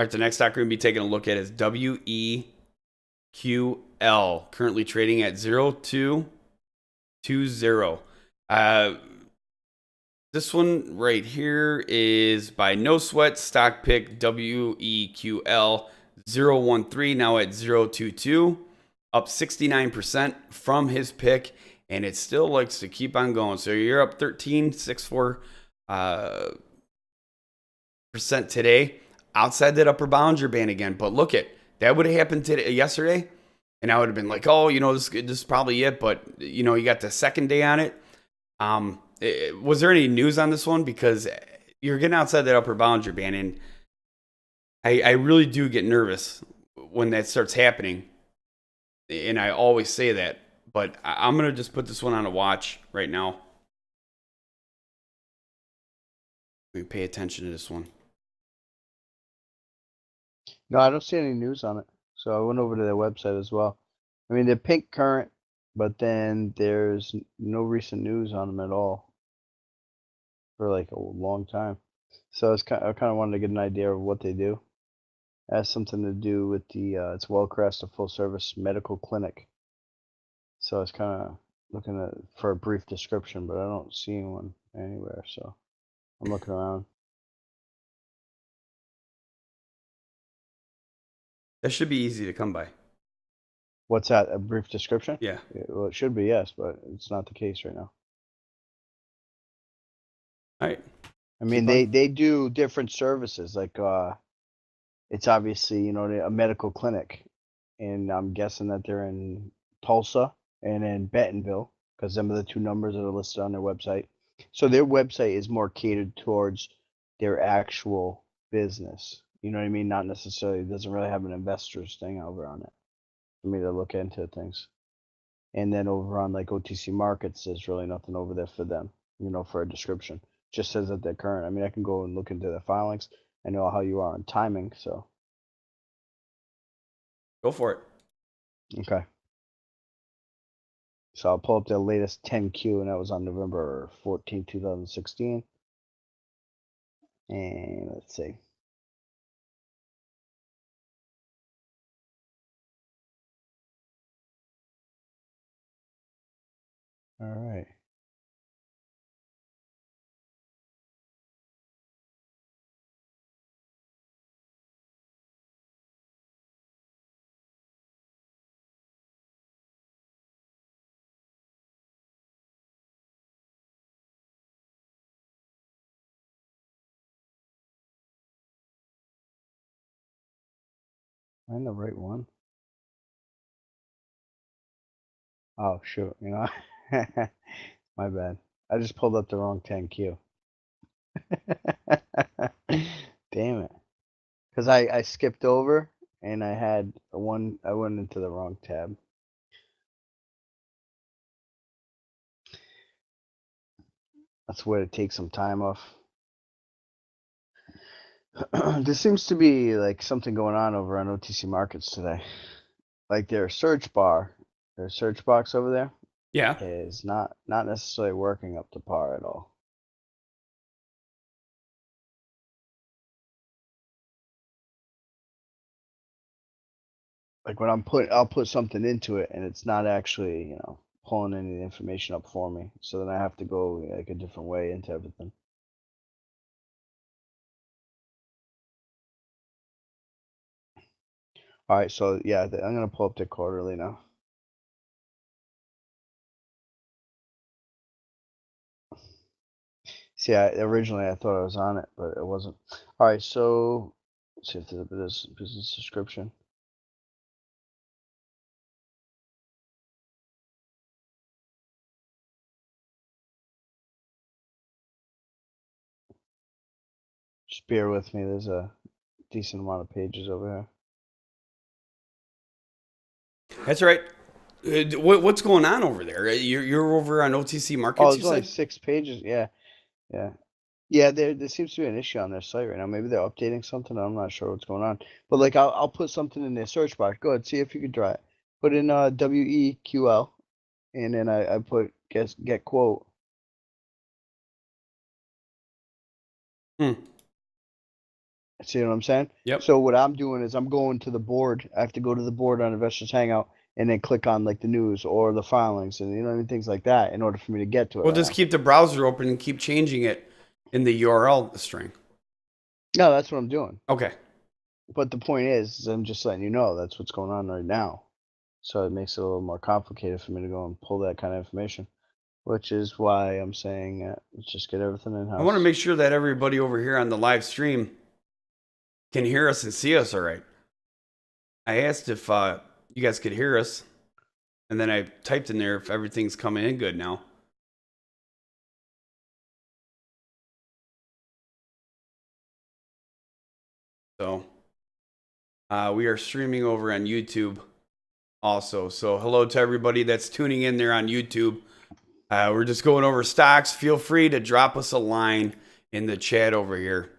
All right, the next stock we're going to be taking a look at is WEQL, currently trading at 0220. This one right here is by No Sweat, stock pick WEQL 013, now at 022, up 69% from his pick, and it still likes to keep on going. So you're up 13.64% today, outside that upper Bollinger Band again. But look at that, would have happened yesterday, and I would have been like, oh, this is probably it. But you got the second day on it. Was there any news on this one? Because you're getting outside that upper Bollinger Band, and I really do get nervous when that starts happening. And I always say that, but I'm going to just put this one on a watch right now. Let me pay attention to this one. No, I don't see any news on it. So I went over to their website as well. I mean, they're pink current, but then there's no recent news on them at all for like a long time. So I kind of wanted to get an idea of what they do. It has something to do with it's WellQuest, a full service medical clinic. So I was kind of looking for a brief description, but I don't see one anywhere. So I'm looking around. That should be easy to come by. What's that? A brief description? Yeah. Well, it should be, yes, but it's not the case right now. All right. I mean, they do different services. Like, it's obviously, a medical clinic, and I'm guessing that they're in Tulsa and in Bentonville, because them are the two numbers that are listed on their website. So their website is more catered towards their actual business. You know what I mean? Not necessarily, it doesn't really have an investors thing over on it for me to look into things. And then over on like OTC markets, there's really nothing over there for them, for a description. Just says that they're current. I mean, I can go and look into the filings. I know how you are on timing, so. Go for it. Okay. So I'll pull up the latest 10Q, and that was on November 14, 2016. And let's see. All right. Am I in the right one? Oh, shoot. My bad. I just pulled up the wrong 10Q. Damn it. Because I skipped over, and I went into the wrong tab. That's where to take some time off. There seems to be like something going on over on OTC markets today. Like their search bar, their search box over there, Yeah. is not necessarily working up to par at all. Like when I'll put something into it, and it's not actually, pulling any of the information up for me. So then I have to go like a different way into everything. All right, so yeah, I'm gonna pull up the quarterly now. See, originally I thought I was on it, but it wasn't. All right, so let's see if there's a business description. Just bear with me. There's a decent amount of pages over here. That's right. What's going on over there? You're over on OTC markets. Oh, there's only 6 pages. Yeah. There seems to be an issue on their site right now. Maybe they're updating something. I'm not sure what's going on. But like, I'll put something in their search box. Go ahead, see if you can try it. Put in WEQL, and then I put get quote. Hmm. See what I'm saying? Yep. So what I'm doing is I'm going to the board. I have to go to the board on Investors Hangout and then click on like the news or the filings and you know what I mean, things like that in order for me to get to it We'll right just now. keep the browser open and keep changing it in the URL string. No, that's what I'm doing. Okay. But the point is I'm just letting you know that's what's going on right now. So it makes it a little more complicated for me to go and pull that kind of information, which is why I'm saying let's just get everything in house. I want to make sure that everybody over here on the live stream can hear us and see us all right. I asked if you guys could hear us, and then I typed in there if everything's coming in good now. So we are streaming over on YouTube also. So hello to everybody that's tuning in there on YouTube. We're just going over stocks. Feel free to drop us a line in the chat over here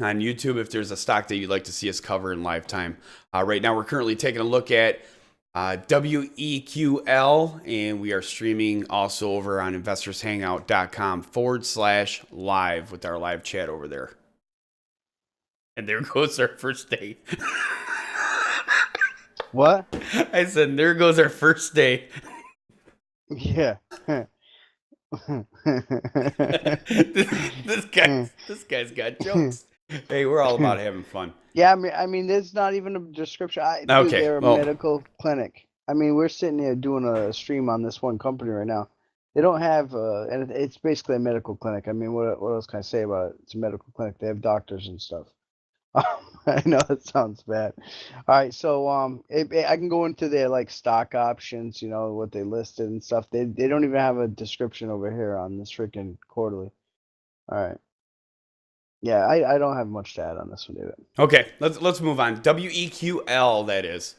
on YouTube if there's a stock that you'd like to see us cover in lifetime. Right now, we're currently taking a look at WEQL, and we are streaming also over on investorshangout.com/live with our live chat over there. And there goes our first day. What? I said, there goes our first day. Yeah. this guy's got jokes. Hey, we're all about having fun. Yeah, I mean, there's not even a description. Dude, Okay, they're a well- medical clinic. I mean, we're sitting here doing a stream on this one company right now. They don't have, and it's basically a medical clinic. I mean, what else can I say about it? It's a medical clinic. They have doctors and stuff. I know that sounds bad. All right, so I can go into their like stock options, you know, what they listed and stuff. They don't even have a description over here on this freaking quarterly. All right. Yeah, I don't have much to add on this one either. Okay, let's move on. WEQL, that is.